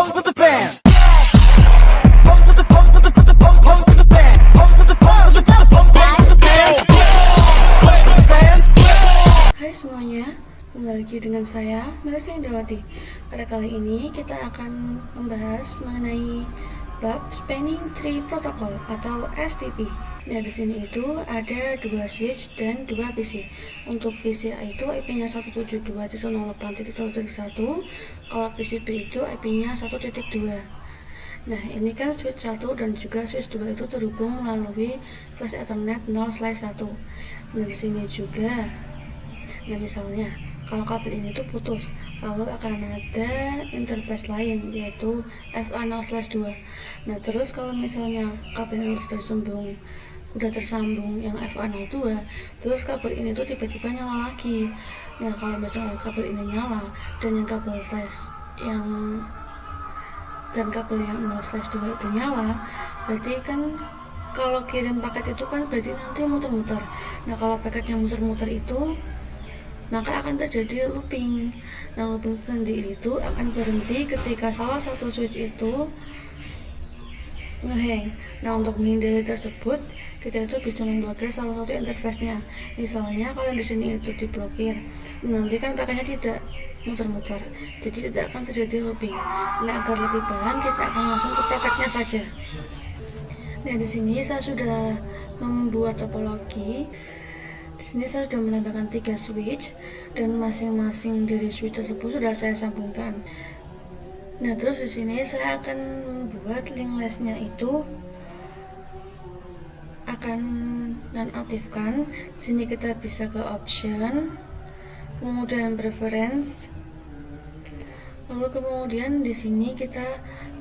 pose with the fans. Pose with the pose with the pose with the fans. Pose with the pose with the pose with the fans. Pose with the fans. Hai semuanya, kembali lagi dengan saya Melisa Indawati. Pada kali ini kita akan membahas mengenai bab Spanning Tree Protocol atau STP. Nah, di sini itu ada dua switch dan dua PC. Untuk PCA itu IP-nya 172.0.8.1.1, kalau PCB itu IP-nya 1.2. Nah, ini kan switch 1 dan juga switch 2 itu terhubung melalui flash Ethernet 0/1. Nah, di sini juga, nah misalnya kalau kabel ini tuh putus, lalu akan ada interface lain yaitu FA0/2. Nah, terus kalau misalnya kabel ini udah tersambung yang FA02, terus kabel ini tuh tiba-tiba nyala lagi. Nah, kalau misalnya kabel ini nyala dan yang kabel flash dan kabel yang 0/2 itu nyala, berarti kan kalau kirim paket itu kan berarti nanti muter-muter. Nah, kalau paketnya muter-muter itu maka akan terjadi looping. Nah, looping sendiri itu akan berhenti ketika salah satu switch itu ngehang. Nah, untuk menghindari tersebut, kita itu bisa memblokir salah satu interface-nya. Misalnya kalau di sini itu diblokir, nanti kan paketnya tidak muter-muter, jadi tidak akan terjadi looping. Nah, agar lebih paham, kita akan langsung ke prakteknya saja. Nah, di sini saya sudah membuat topologi. Di sini saya sudah menambahkan 3 switch dan masing-masing dari switch tersebut sudah saya sambungkan. Nah, terus di sini saya akan membuat link listnya itu akan nonaktifkan. Di sini kita bisa ke option, kemudian preference, lalu kemudian di sini kita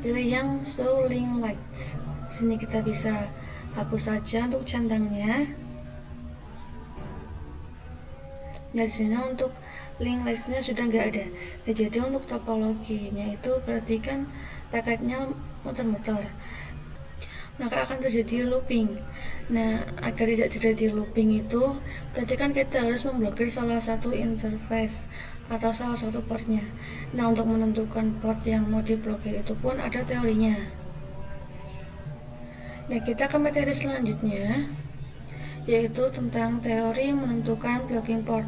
pilih yang show link lights. Di sini kita bisa hapus saja untuk centangnya. Nah, di sini untuk link listnya sudah nggak ada. Nah, jadi untuk topologinya itu berarti kan paketnya muter-muter, maka akan terjadi looping. Nah, agar tidak terjadi looping itu, tadi kan kita harus memblokir salah satu interface atau salah satu portnya. Nah, untuk menentukan port yang mau diblokir itu pun ada teorinya. Nah, kita ke materi selanjutnya, yaitu tentang teori menentukan blocking port.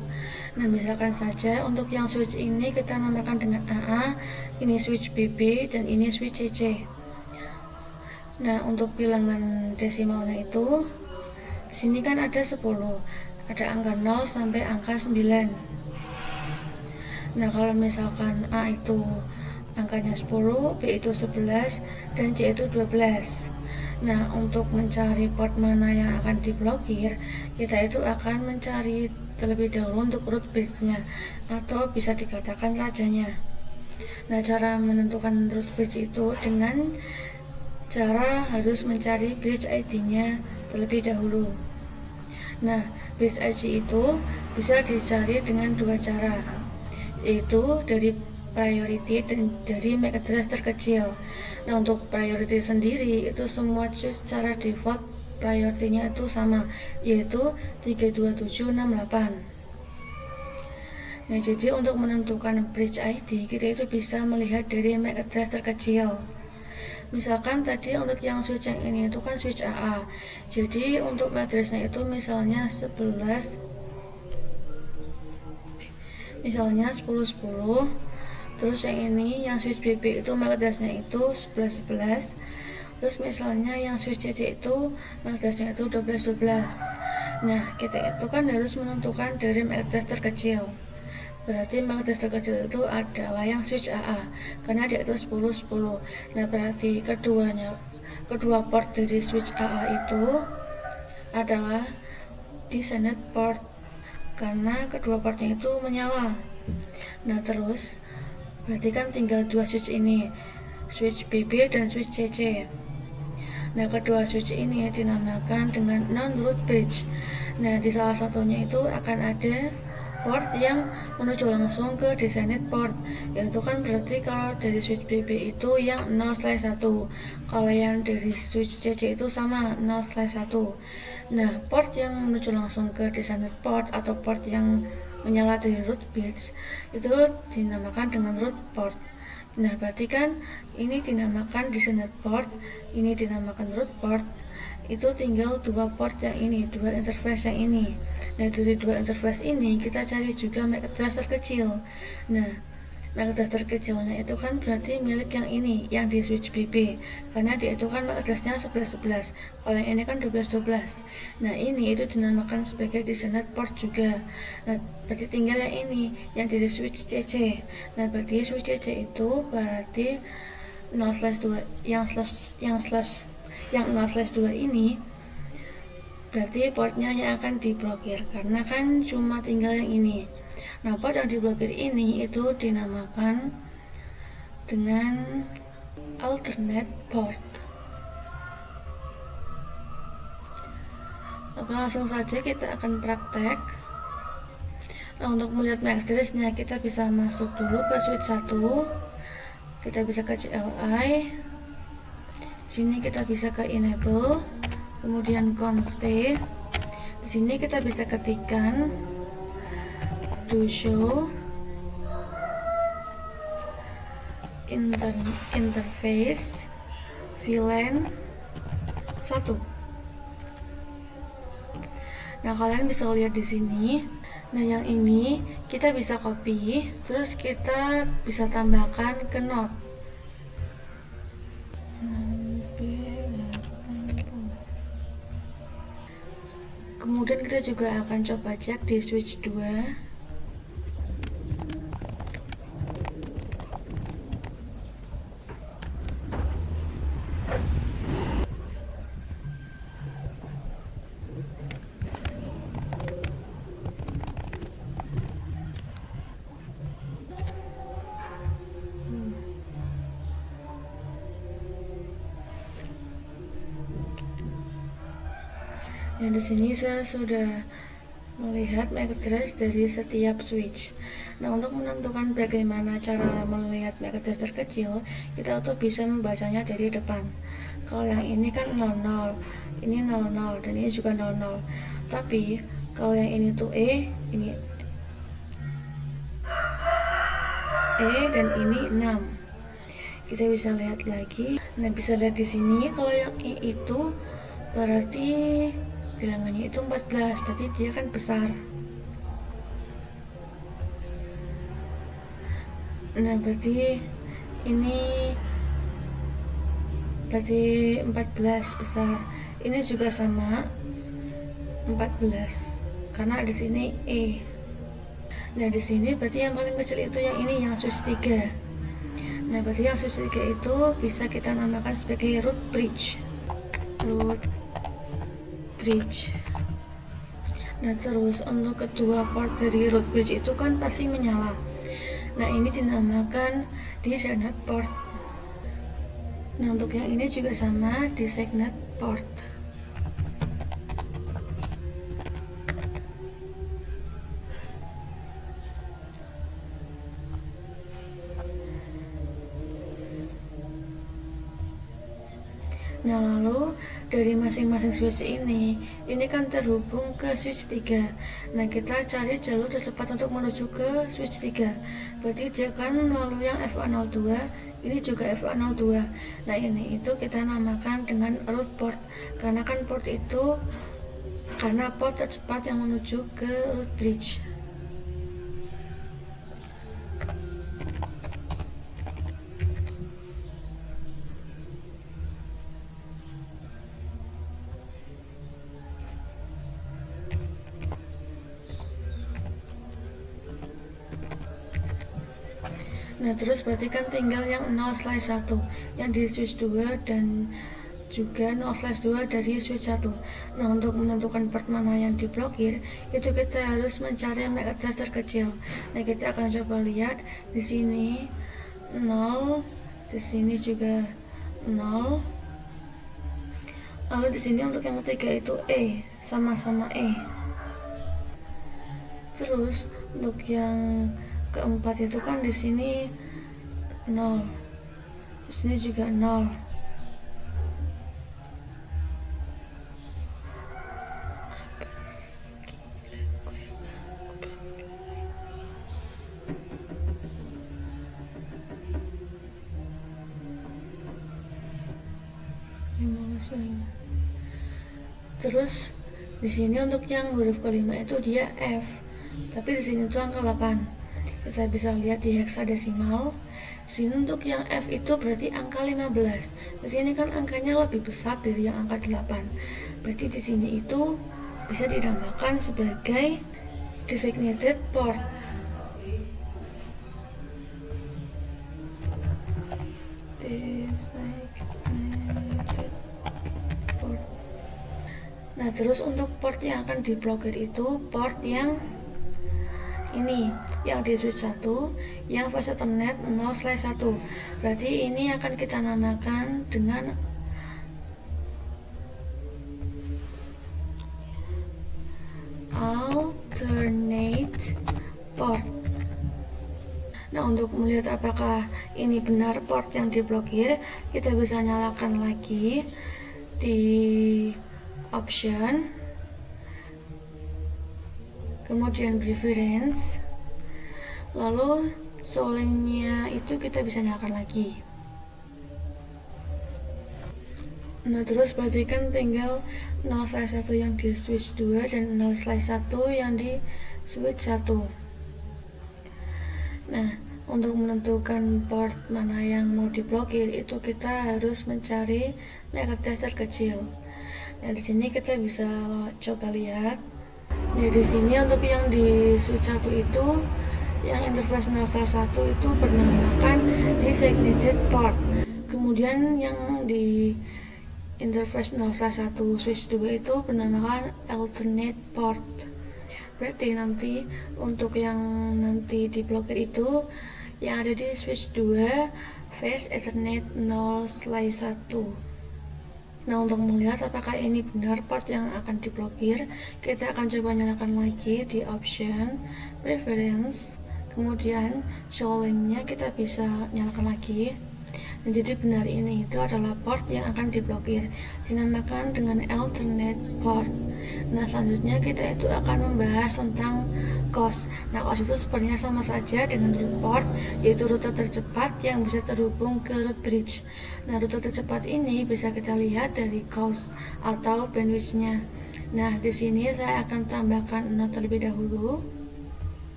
Nah, misalkan saja untuk yang switch ini kita namakan dengan AA, ini switch BB, dan ini switch CC. Nah, untuk bilangan desimalnya itu di sini kan ada 10, ada angka 0 sampai angka 9. Nah, kalau misalkan A itu angkanya 10, B itu 11, dan C itu 12. Nah, untuk mencari port mana yang akan diblokir, kita itu akan mencari terlebih dahulu untuk root bridge-nya, atau bisa dikatakan rajanya. Nah, cara menentukan root bridge itu dengan cara harus mencari bridge ID-nya terlebih dahulu. Nah, bridge ID itu bisa dicari dengan dua cara, yaitu dari priority dan dari MAC address terkecil. Nah, untuk priority sendiri itu semua switch secara default priority-nya itu sama, yaitu 32768. Nah, jadi untuk menentukan bridge ID kita itu bisa melihat dari MAC address terkecil. Misalkan tadi untuk yang switch yang ini itu kan switch AA, jadi untuk MAC address-nya itu misalnya 1010, terus yang ini yang switch BB itu MAC address-nya itu 1111, terus misalnya yang switch CC itu MAC address-nya itu 1212. Nah, kita itu kan harus menentukan dari MAC address terkecil. Berarti MAC address terkecil itu adalah yang switch AA karena dia itu 1010. Nah, berarti kedua port dari switch AA itu adalah designated port karena kedua portnya itu menyala. Nah, terus berarti kan tinggal dua switch ini, switch BB dan switch CC. Nah, kedua switch ini dinamakan dengan non-root bridge. Nah, di salah satunya itu akan ada port yang menuju langsung ke designated port, yaitu kan berarti kalau dari switch BB itu yang 0/1, kalau yang dari switch CC itu sama 0/1. Nah, port yang menuju langsung ke designated port atau port yang menyala dari root bridge itu dinamakan dengan root port. Nah, berarti kan ini dinamakan descendant port, ini dinamakan root port. Itu tinggal dua port yang ini, dua interface yang ini. Nah, dari dua interface ini kita cari juga MAC address terkecil. Nah, MAC address terkecilnya itu kan berarti milik yang ini, yang di switch BB, karena dia itu kan MAC addressnya 1111, kalau yang ini kan 1212. Nah, ini itu dinamakan sebagai descendant port juga. Nah, berarti tinggal yang ini, yang di switch CC. Nah, bagi switch CC itu berarti 0/2 yang 0/2 ini berarti portnya yang akan diblokir, karena kan cuma tinggal yang ini. Nah, port yang diblokir ini itu dinamakan dengan alternate port. Oke, langsung saja kita akan praktek. Nah, untuk melihat MAC address-nya kita bisa masuk dulu ke switch 1. Kita bisa ke CLI. Sini kita bisa ke enable, kemudian conf t. Di sini kita bisa ketikkan do show interface VLAN 1. Nah, kalian bisa lihat di sini. Nah, yang ini kita bisa copy, terus kita bisa tambahkan ke node. Kemudian kita juga akan coba cek di switch 2. Dan di sini saya sudah melihat MAC address dari setiap switch. Nah, untuk menentukan bagaimana cara melihat MAC address terkecil, kita tuh bisa membacanya dari depan. Kalau yang ini kan 00, ini 00, dan ini juga 00. Tapi kalau yang ini tuh ini dan ini 6. Kita bisa lihat lagi. Nah, bisa lihat di sini kalau yang itu berarti bilangannya itu 14, berarti dia kan besar. Nah, berarti ini berarti 14 besar. Ini juga sama 14 karena di sini Nah, di sini berarti yang paling kecil itu yang ini, yang switch 3. Nah, berarti yang switch 3 itu bisa kita namakan sebagai root bridge. Nah, terus untuk kedua port dari root bridge itu kan pasti menyala. Nah, ini dinamakan descendant port. Nah, untuk yang ini juga sama, descendant port. Nah, lalu dari masing-masing switch ini kan terhubung ke switch 3. Nah, kita cari jalur tercepat untuk menuju ke switch 3. Berarti dia kan melalui yang FA02, ini juga FA02. Nah, ini itu kita namakan dengan root port, karena kan port itu karena port tercepat yang menuju ke root bridge. Nah, terus berarti kan tinggal yang 0/1 yang di switch 2 dan juga 0/2 dari switch 1. Nah, untuk menentukan port mana yang diblokir, itu kita harus mencari MAC address terkecil. Nah, kita akan coba lihat di sini 0, di sini juga 0. Lalu di sini untuk yang ketiga itu sama-sama Terus untuk yang keempat itu kan di sini 0, di sini juga 0. Terus di sini untuk yang huruf kelima itu dia F, tapi di sini tuh angka 8. Kita bisa lihat di heksadesimal. Di sini untuk yang F itu berarti angka 15. Di sini kan angkanya lebih besar dari yang angka 8. Berarti di sini itu bisa dinamakan sebagai designated port. Nah, terus untuk port yang akan diblokir itu port yang ini, yang di switch 1, yang fase Ethernet 0/1. Berarti ini akan kita namakan dengan alternate port. Nah, untuk melihat apakah ini benar port yang diblokir, kita bisa nyalakan lagi di option, kemudian preference, lalu solengnya itu kita bisa nyalakan lagi. Nah, terus berarti kan tinggal 0/1 yang di switch 2 dan 0/1 yang di switch 1. Nah, untuk menentukan port mana yang mau diblokir itu kita harus mencari merek tester kecil. Nah, di sini kita bisa coba lihat. Nah, di sini untuk yang di switch 1 itu, yang interface 0/1 itu bernamakan designated port. Kemudian yang di interface 0/1 switch 2 itu bernamakan alternate port. Berarti nanti untuk yang nanti diblokir itu yang ada di switch 2 phase Ethernet 0/1. Nah, untuk melihat apakah ini benar port yang akan diblokir, kita akan coba nyalakan lagi di option, preference, kemudian showingnya kita bisa nyalakan lagi. Nah, jadi benar ini itu adalah port yang akan diblokir, dinamakan dengan alternate port. Nah, selanjutnya kita itu akan membahas tentang COS. Nah, COS itu sebenarnya sama saja dengan root port, yaitu rute tercepat yang bisa terhubung ke root bridge. Nah, rute tercepat ini bisa kita lihat dari COS atau bandwidth-nya. Nah, di sini saya akan tambahkan not terlebih dahulu.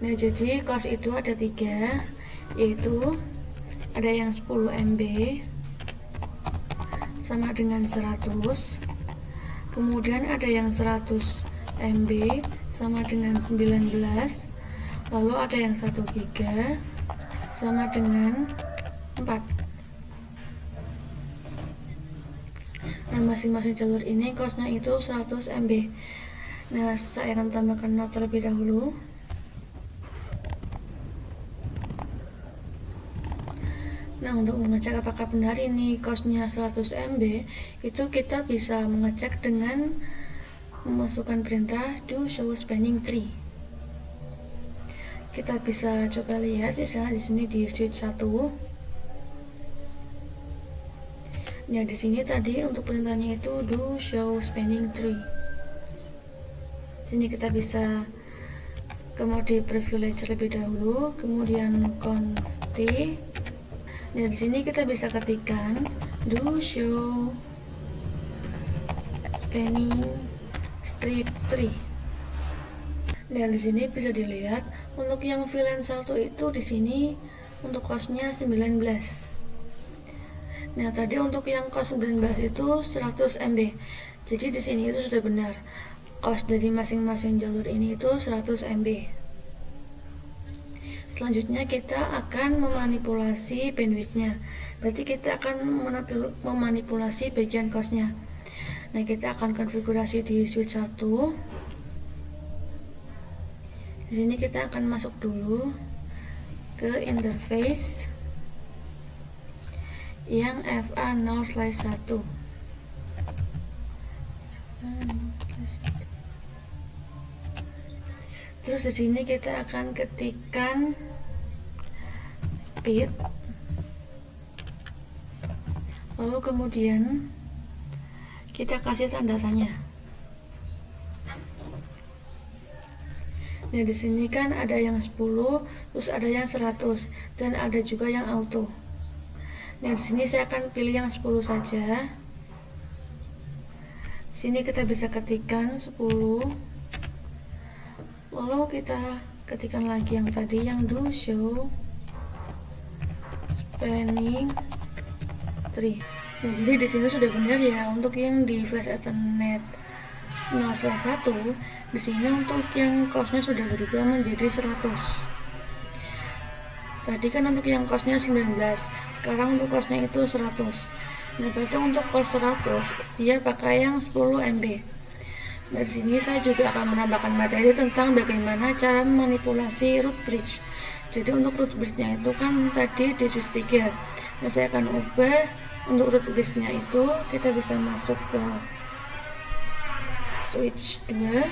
Nah, jadi COS itu ada 3, yaitu ada yang 10 MB sama dengan 100, kemudian ada yang 100 MB sama dengan 19, lalu ada yang 1 GB sama dengan 4. Nah, masing-masing jalur ini costnya itu 100 MB. Nah, saya akan tambahkan not terlebih dahulu. Nah, untuk mengecek apakah benar ini costnya 100 MB, itu kita bisa mengecek dengan memasukkan perintah do show spanning tree. Kita bisa coba lihat misalnya di sini di switch 1. Nah, di sini tadi untuk perintahnya itu do show spanning tree. Sini kita bisa ke mode privilege terlebih dahulu, kemudian conf t. Nah, di sini kita bisa ketikkan do show spanning strip tree. Nah, di sini bisa dilihat untuk yang VLAN 1 itu di sini untuk costnya 19. Nah, tadi untuk yang cost 19 itu 100 MB. Jadi di sini itu sudah benar. Cost dari masing-masing jalur ini itu 100 MB. Selanjutnya kita akan memanipulasi bandwidth-nya. Berarti kita akan memanipulasi bagian costnya. Nah, kita akan konfigurasi di switch 1. Di sini kita akan masuk dulu ke interface yang FA 0/1. Terus di sini kita akan ketikkan speed, lalu kemudian kita kasih tanda tanya. Nah, di sini kan ada yang 10, terus ada yang 100, dan ada juga yang auto. Nah, di sini saya akan pilih yang 10 saja. Di sini kita bisa ketikkan 10. Lalu kita ketikkan lagi yang tadi, yang do show spanning tree. Nah, jadi di sini sudah benar ya untuk yang di flash Ethernet 0/1. Di sini untuk yang costnya sudah berubah menjadi 100. Tadi kan untuk yang costnya 19, sekarang untuk costnya itu 100. Nah, berarti untuk cost 100 dia pakai yang 10 MB. Dari sini saya juga akan menambahkan materi tentang bagaimana cara memanipulasi root bridge. Jadi untuk root bridge-nya itu kan tadi di switch 3. Nah, saya akan ubah untuk root bridge-nya itu kita bisa masuk ke switch 2.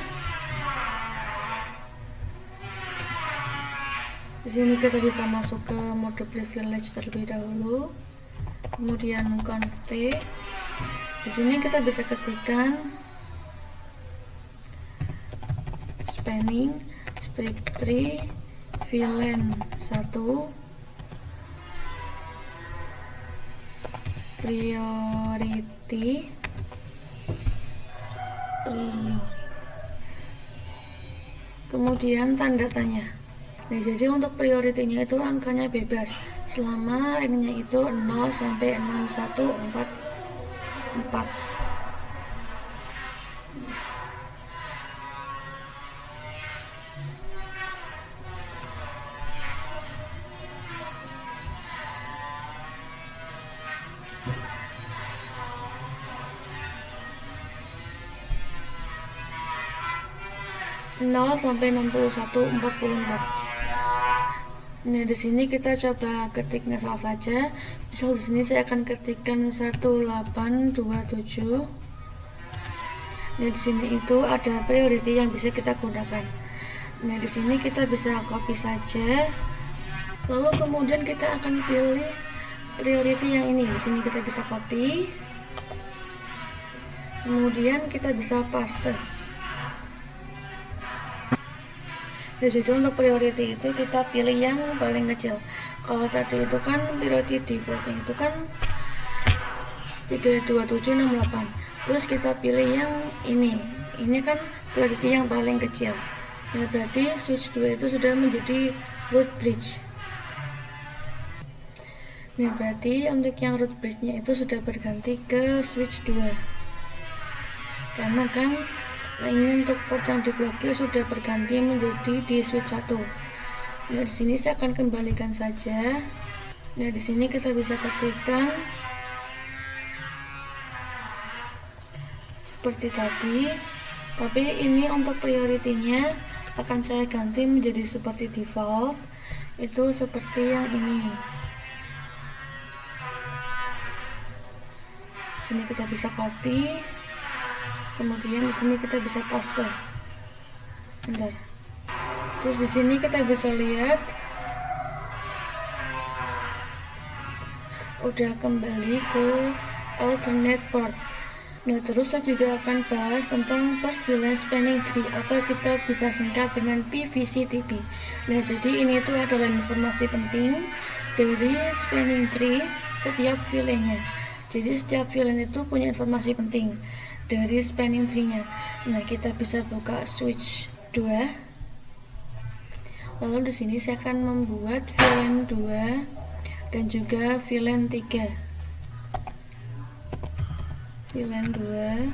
Di sini kita bisa masuk ke mode privilege terlebih dahulu, kemudian config. Di sini kita bisa ketikkan spanning strip tree VLAN 1 priority kemudian tanda tanya. Nah, jadi untuk prioritinya itu angkanya bebas selama ringnya itu 0 sampai 6144. Sampai 6144. Nah, di sini kita coba ketik ngasal saja. Misal di sini saya akan ketikkan 1827. Nah, di sini itu ada priority yang bisa kita gunakan. Nah, di sini kita bisa copy saja. Lalu kemudian kita akan pilih priority yang ini. Di sini kita bisa copy. Kemudian kita bisa paste. Nah, jadi untuk priority itu kita pilih yang paling kecil. Kalau tadi itu kan priority defaultnya itu kan 32768. Terus kita pilih yang ini. Ini kan priority yang paling kecil. Nah, berarti switch 2 itu sudah menjadi root bridge. Nah, berarti untuk yang root bridge-nya itu sudah berganti ke switch 2. Karena kan ini untuk port yang diblokir sudah berganti menjadi di switch 1. Nah, di sini saya akan kembalikan saja. Nah, di sini kita bisa ketikkan seperti tadi. Tapi ini untuk prioritinya akan saya ganti menjadi seperti default. Itu seperti yang ini. Di sini kita bisa copy. Kemudian di sini kita bisa paste. Bentar. Terus di sini kita bisa lihat udah kembali ke alternate port. Nah, terus saya juga akan bahas tentang port VLAN spanning tree atau kita bisa singkat dengan PVCTP. Nah, jadi ini tuh adalah informasi penting dari spanning tree setiap VLAN-nya. Jadi setiap VLAN itu punya informasi penting dari spanning tree-nya. Nah, kita bisa buka switch 2. Lalu di sini saya akan membuat VLAN 2 dan juga VLAN 3. VLAN 2,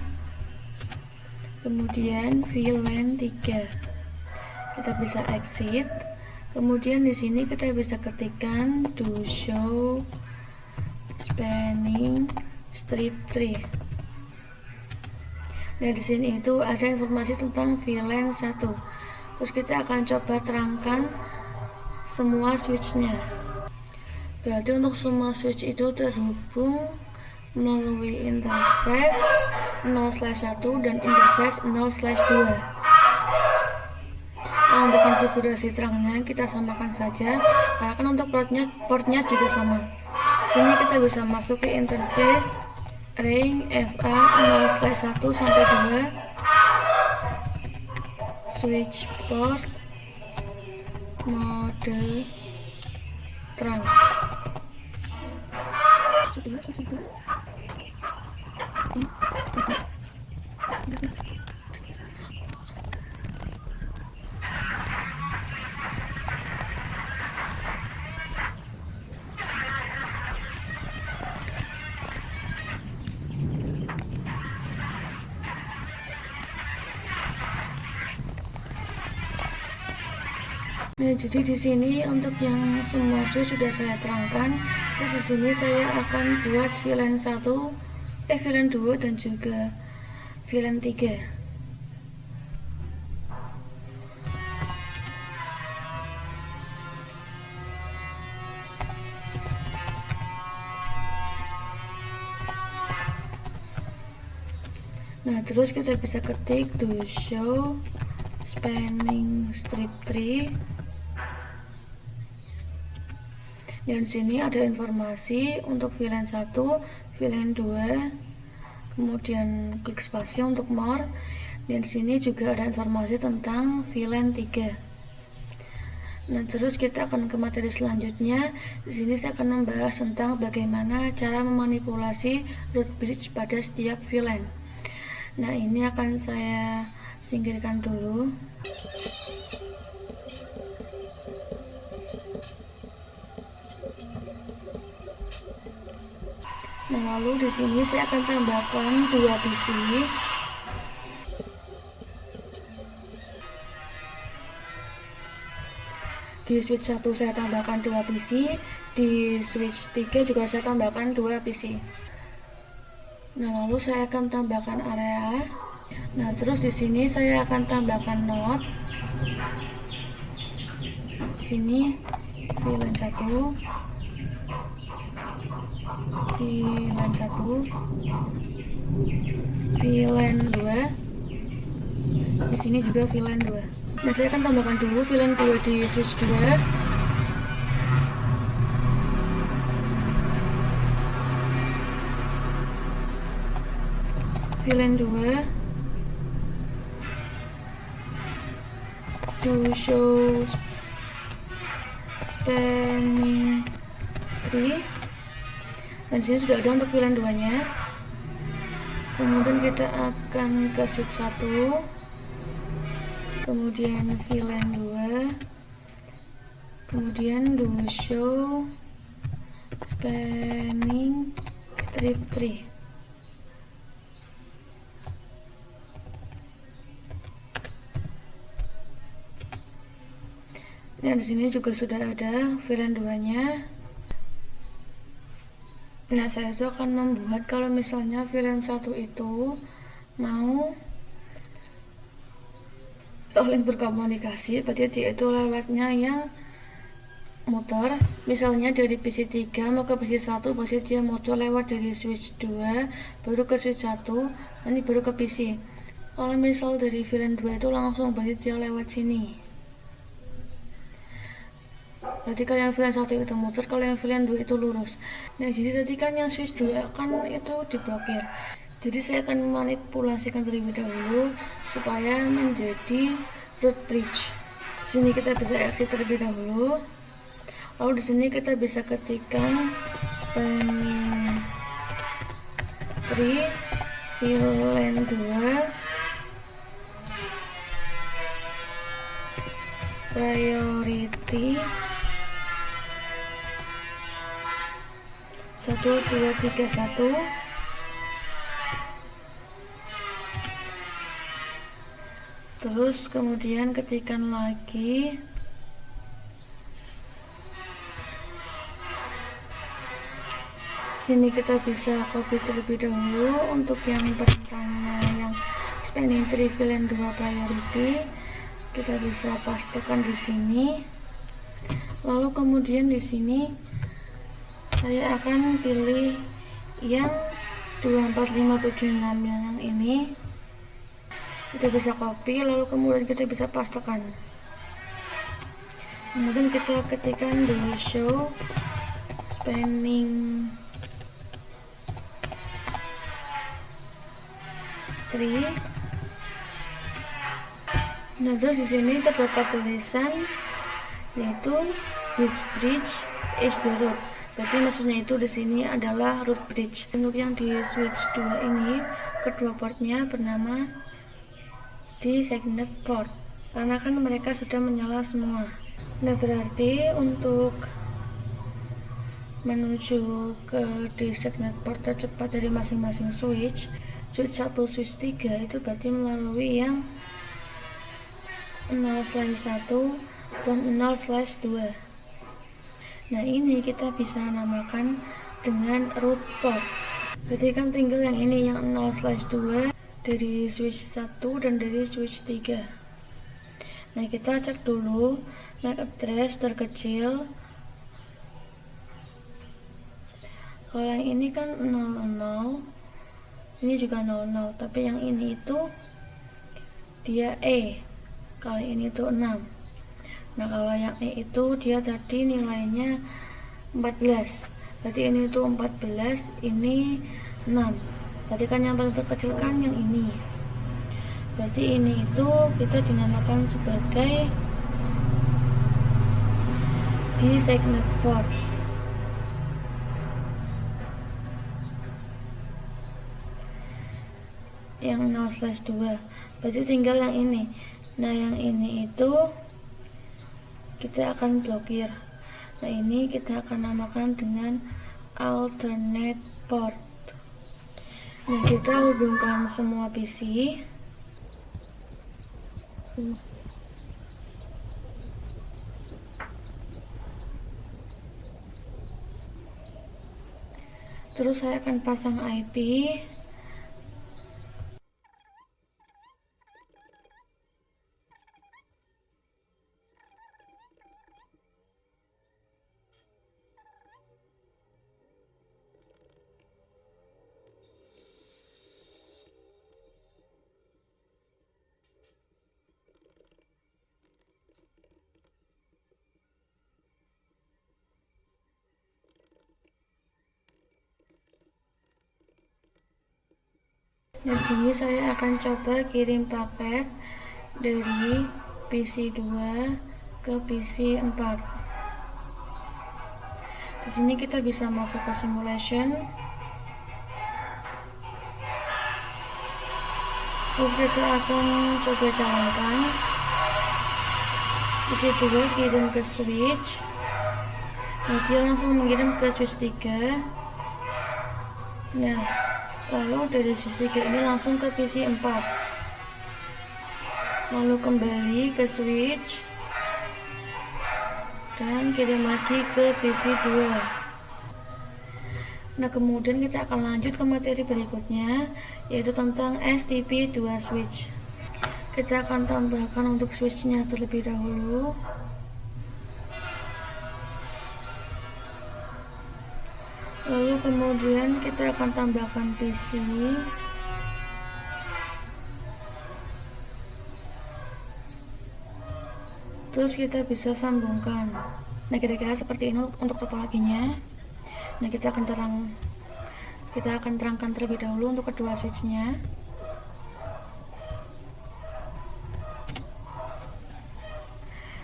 kemudian VLAN 3. Kita bisa exit. Kemudian di sini kita bisa ketikkan do show spanning strip tree. Nah, di sini itu ada informasi tentang VLAN 1. Terus kita akan coba terangkan semua switch-nya. Berarti untuk semua switch itu terhubung melalui interface 0/1 dan interface 0/2. Nah, untuk konfigurasi terangnya kita samakan saja karena kan untuk portnya juga sama. Sini kita bisa masuk ke interface ring FA 0/1 sampai 2 switch port mode terang. Nah, jadi di sini untuk yang semua switch sudah saya terangkan. Terus di sini saya akan buat VLAN 1, VLAN 2 dan juga VLAN 3. Nah, terus kita bisa ketik to show spanning strip tree. Dan di sini ada informasi untuk VLAN 1, VLAN 2, kemudian klik spasi untuk more. Dan di sini juga ada informasi tentang VLAN 3. Nah, terus kita akan ke materi selanjutnya. Di sini saya akan membahas tentang bagaimana cara memanipulasi root bridge pada setiap VLAN. Nah, ini akan saya singkirkan dulu. Nah, lalu di sini saya akan tambahkan 2 PC. Di switch 1 saya tambahkan 2 PC, di switch 3 juga saya tambahkan 2 PC. Nah, lalu saya akan tambahkan area. Nah, terus di sini saya akan tambahkan node. Di sini VLAN 1, VLAN 1, VLAN 2. Di sini juga VLAN 2. Nah, saya akan tambahkan dulu VLAN 2 di switch 2. VLAN 2 to show spanning tree. Dan sini sudah ada untuk VLAN 2 nya. Kemudian kita akan ke switch 1, kemudian VLAN 2, kemudian do show spanning strip tree. Nah, di sini juga sudah ada VLAN 2 nya. Nah, saya itu akan membuat kalau misalnya VLAN 1 itu mau saling berkomunikasi, berarti dia itu lewatnya yang muter. Misalnya dari PC 3 mau ke PC 1, berarti dia muter lewat dari switch 2 baru ke switch 1, nanti baru ke PC. Kalau misal dari VLAN 2 itu langsung, berarti dia lewat sini. Berarti kalau yang VLAN 1 itu muter, kalau yang VLAN 2 itu lurus. Nah, jadi tadi kan yang switch 2 kan itu diblokir. Jadi saya akan memanipulasikan terlebih dahulu supaya menjadi root bridge. Di sini kita bisa exit terlebih dahulu. Lalu di sini kita bisa ketikkan spanning tree VLAN 2 priority 1, 2, 3, 1. Terus kemudian ketikkan lagi sini kita bisa copy terlebih dahulu untuk yang perintahnya yang spanning tree VLAN 2 priority. Kita bisa pastekan di sini. Lalu kemudian di sini saya akan pilih yang 24576 yang ini. Kita bisa copy, lalu kemudian kita bisa pastekan. Kemudian kita ketikkan do show spanning tree. Nah, terus di sini terdapat tulisan yaitu this bridge is the root. Berarti maksudnya itu di sini adalah root bridge. Untuk yang di switch 2 ini, kedua portnya bernama designated port karena kan mereka sudah menyala semua. Nah, berarti untuk menuju ke designated port tercepat dari masing-masing switch 1, switch 3 itu berarti melalui yang 0/1 dan 0/2. Nah, ini kita bisa namakan dengan root port. Berarti kan tinggal yang ini, yang 0/2 dari switch 1 dan dari switch 3. Nah, kita cek dulu MAC address terkecil. Kalau yang ini kan 00, ini juga 00, tapi yang ini itu dia E, kalau ini tuh 6. Nah, kalau yang E itu dia tadi nilainya 14, berarti ini tuh 14, ini 6, berarti kan yang paling terkecil kan yang ini. Berarti ini itu kita dinamakan sebagai designated port. Yang 0/2, berarti tinggal yang ini. Nah, yang ini itu kita akan blokir. Nah, ini kita akan namakan dengan alternate port. Nah, kita hubungkan semua PC. Terus saya akan pasang IP. Di sini saya akan coba kirim paket dari PC 2 ke PC 4. Di sini kita bisa masuk ke simulation. Terus kita akan coba jalankan. PC 2 kirim ke switch. Nah, dia langsung mengirim ke switch 3. Nah, lalu dari switch 3 ini langsung ke PC 4, lalu kembali ke switch dan kirim lagi ke PC 2. Nah, kemudian kita akan lanjut ke materi berikutnya, yaitu tentang STP2 switch. Kita akan tambahkan untuk switchnya terlebih dahulu. Lalu kemudian kita akan tambahkan PC. Terus kita bisa sambungkan. Nah, kira-kira seperti ini untuk topologinya. Nah, kita akan terangkan terlebih dahulu untuk kedua switchnya.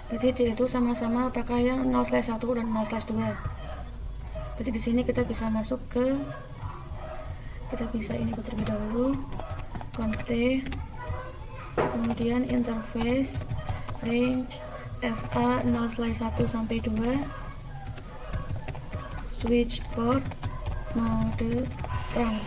Berarti dia itu sama-sama pakai yang 0/1 dan 0/2. Berarti di sini kita bisa masuk ke, kita bisa ini terlebih dahulu, conte, kemudian interface, range, FA 0/1 sampai 2, switch port, mode terang.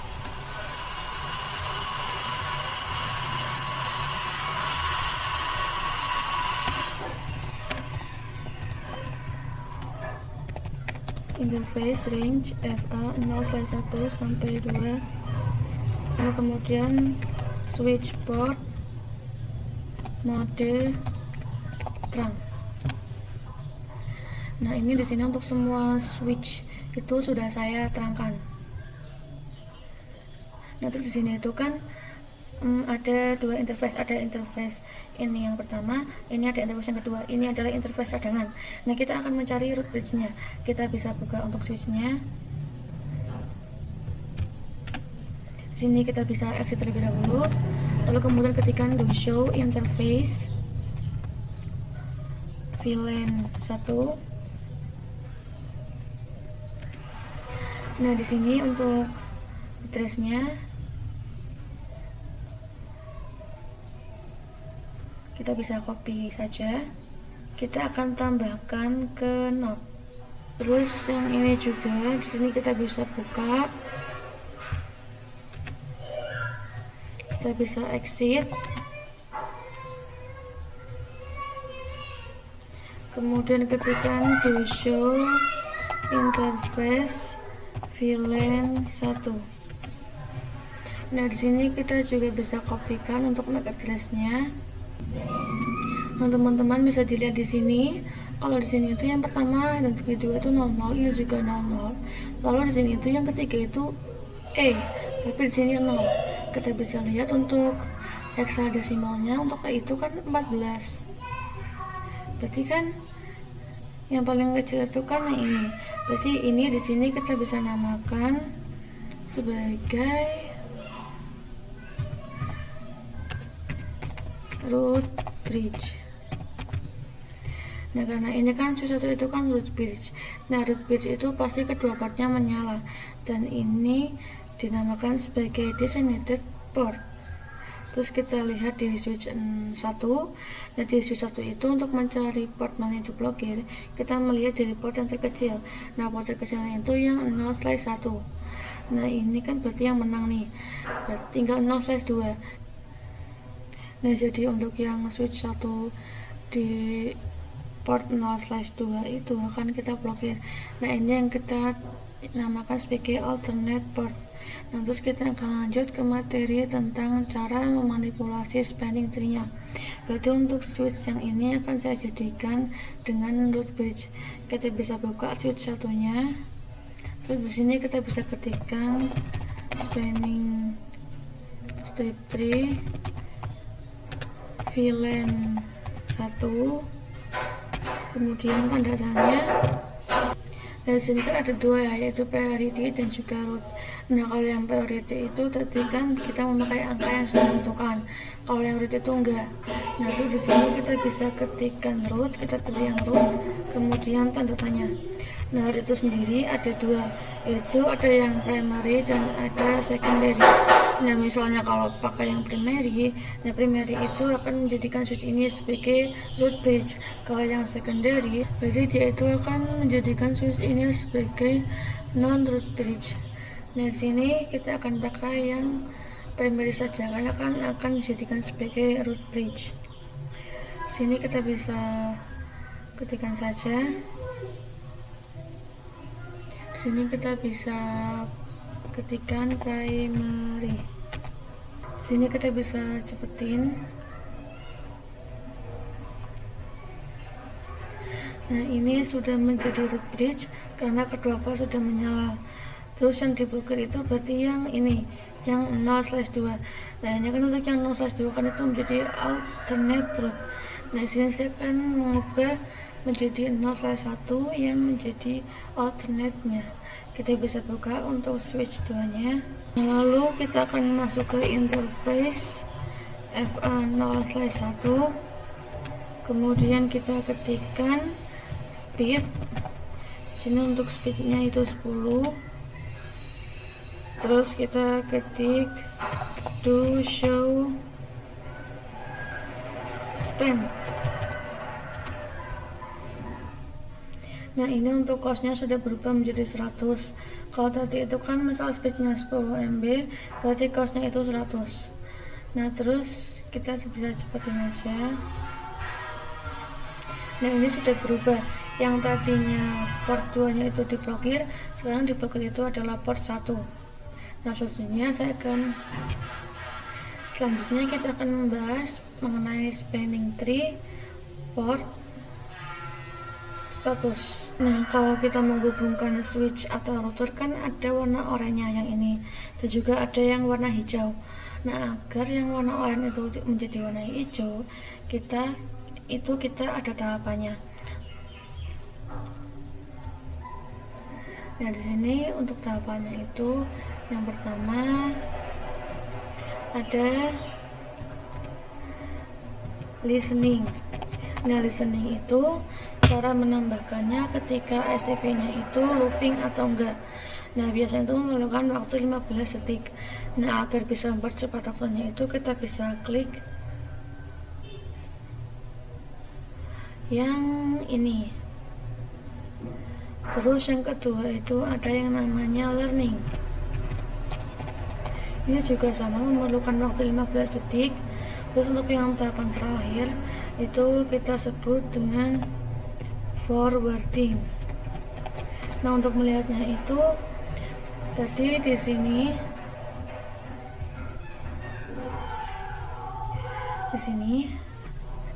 Interface range FA 0/1 sampai 2, lalu kemudian switch port mode terang. Nah, ini di sini untuk semua switch itu sudah saya terangkan. Nah, terus di sini itu kan ada dua interface, ada interface ini yang pertama, ini ada interface yang kedua, ini adalah interface cadangan. Nah, kita akan mencari root bridge-nya. Kita bisa buka untuk switch-nya. Di sini kita bisa exit terlebih dahulu, lalu kemudian ketikkan do show interface VLAN 1. Nah, di sini untuk address-nya kita bisa copy saja. Kita akan tambahkan ke note. Terus yang ini juga di sini kita bisa buka. Kita bisa exit. Kemudian ketikkan do show interface VLAN 1. Nah, di sini kita juga bisa kopikan untuk MAC address-nya. Nah, teman-teman bisa dilihat di sini. Kalau di sini itu yang pertama dan kedua itu 00, ini juga 00. Lalu di sini itu yang ketiga itu tapi di sini 0. Kita bisa lihat untuk hexadesimalnya untuk itu kan 14. Berarti kan yang paling kecil itu kan yang ini. Berarti ini di sini kita bisa namakan sebagai root bridge. Nah, karena ini kan switch 1 itu kan root bridge. Nah, root bridge itu pasti kedua portnya menyala, dan ini dinamakan sebagai designated port. Terus kita lihat di switch 1. Nah, di switch 1 itu untuk mencari port mana itu blokir, kita melihat dari port yang terkecil. Nah, port terkecilnya itu yang 0/1. Nah, ini kan berarti yang menang nih. Berarti tinggal 0/2. Nah, jadi untuk yang switch 1 di port 0/2 itu akan kita blokir. Nah, ini yang kita namakan sebagai alternate port. Nah, terus kita akan lanjut ke materi tentang cara memanipulasi spanning tree-nya. Berarti untuk switch yang ini akan saya jadikan dengan root bridge. Kita bisa buka switch satunya. Terus di sini kita bisa ketikkan spanning strip tree VLAN 1, kemudian tanda tanya. Dari sini kan ada dua ya, yaitu priority dan juga root. Nah, kalau yang priority itu berarti kan kita memakai angka yang sudah ditentukan. Kalau yang root itu enggak. Nah, itu di sini kita bisa ketikkan root, kita pilih yang root, kemudian tanda tanya. Nah, root itu sendiri ada dua, yaitu ada yang primary dan ada secondary. Nah, misalnya kalau pakai yang primary, nah primary itu akan menjadikan switch ini sebagai root bridge. Kalau yang secondary, berarti dia itu akan menjadikan switch ini sebagai non root bridge. Nah, di sini kita akan pakai yang primary saja karena akan dijadikan sebagai root bridge. Di sini kita bisa ketikkan saja. Di sini kita bisa ketikkan primary. Di sini kita bisa cepetin. Nah, ini sudah menjadi root bridge karena kedua port sudah menyala. Terus yang diblokir itu berarti yang ini, yang 0/2. Nah, ini kan untuk yang 0/2 kan itu menjadi alternate root. Nah, sini saya akan mengubah menjadi 0/1 yang menjadi alternate-nya. Kita bisa buka untuk switch 2-nya. Lalu kita akan masuk ke interface FA 0/1. Kemudian kita ketikkan speed. Sini untuk speednya itu 10. Terus kita ketik do show span. Nah, ini untuk costnya sudah berubah menjadi 100. Kalau tadi itu kan misal speednya 10 MB, berarti costnya itu 100. Nah, terus kita bisa cepetin aja. Nah, ini sudah berubah. Yang tadinya port 2 nya itu diblokir, sekarang diblokir itu adalah port 1. Nah, selanjutnya kita akan membahas mengenai spanning tree port status. Nah, kalau kita menghubungkan switch atau router kan ada warna oranye yang ini, dan juga ada yang warna hijau. Nah, agar yang warna oranye itu menjadi warna hijau, kita ada tahapannya. Nah, di sini untuk tahapannya itu yang pertama ada listening. Nah, listening itu cara menambahkannya ketika STP-nya itu looping atau enggak. Nah, biasanya itu memerlukan waktu 15 detik. Nah, agar bisa mempercepat waktunya itu kita bisa klik yang ini. Terus yang kedua itu ada yang namanya learning. Ini juga sama memerlukan waktu 15 detik. Terus untuk yang tahapan terakhir itu kita sebut dengan forwarding. Nah, untuk melihatnya itu tadi di sini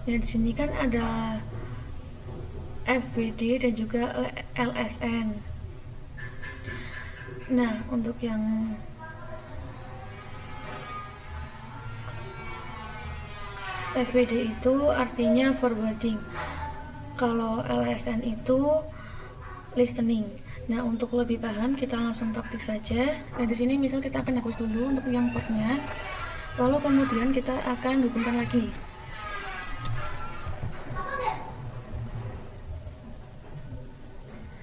dan di sini kan ada FWD dan juga LSN. Nah, untuk yang FWD itu artinya forwarding. Kalau LSN itu listening. Nah, untuk lebih paham kita langsung praktik saja. Nah, di sini misal kita akan hapus dulu untuk yang portnya. Lalu kemudian kita akan hubungkan lagi.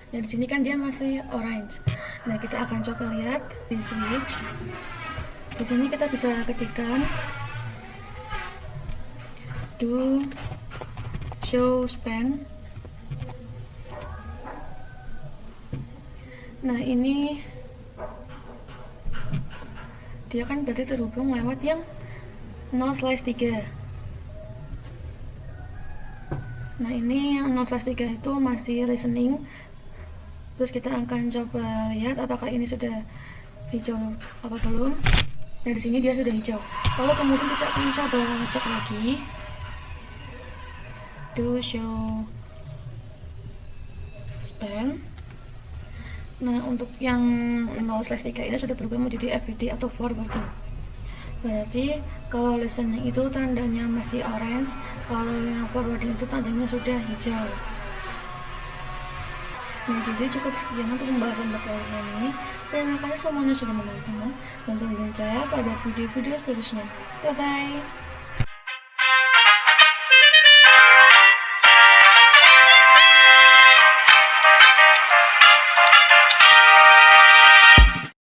Nah, di sini kan dia masih orange. Nah, kita akan coba lihat di switch. Di sini kita bisa ketikkan do show span. Nah, ini dia kan berarti terhubung lewat yang 0/3. Nah, ini yang 0/3 itu masih listening. Terus kita akan coba lihat apakah ini sudah hijau apa belum. Nah, di sini dia sudah hijau. Lalu kemudian kita akan coba cek lagi. Do show span. Nah, untuk yang 0/3 ini sudah berubah menjadi FWD atau forwarding. Berarti kalau listening itu tandanya masih orange, kalau yang forwarding itu tandanya sudah hijau. Nah, jadi cukup sekian untuk pembahasan kali ini. Terima kasih semuanya sudah menonton dan tungguin saya pada video-video seterusnya. Bye bye.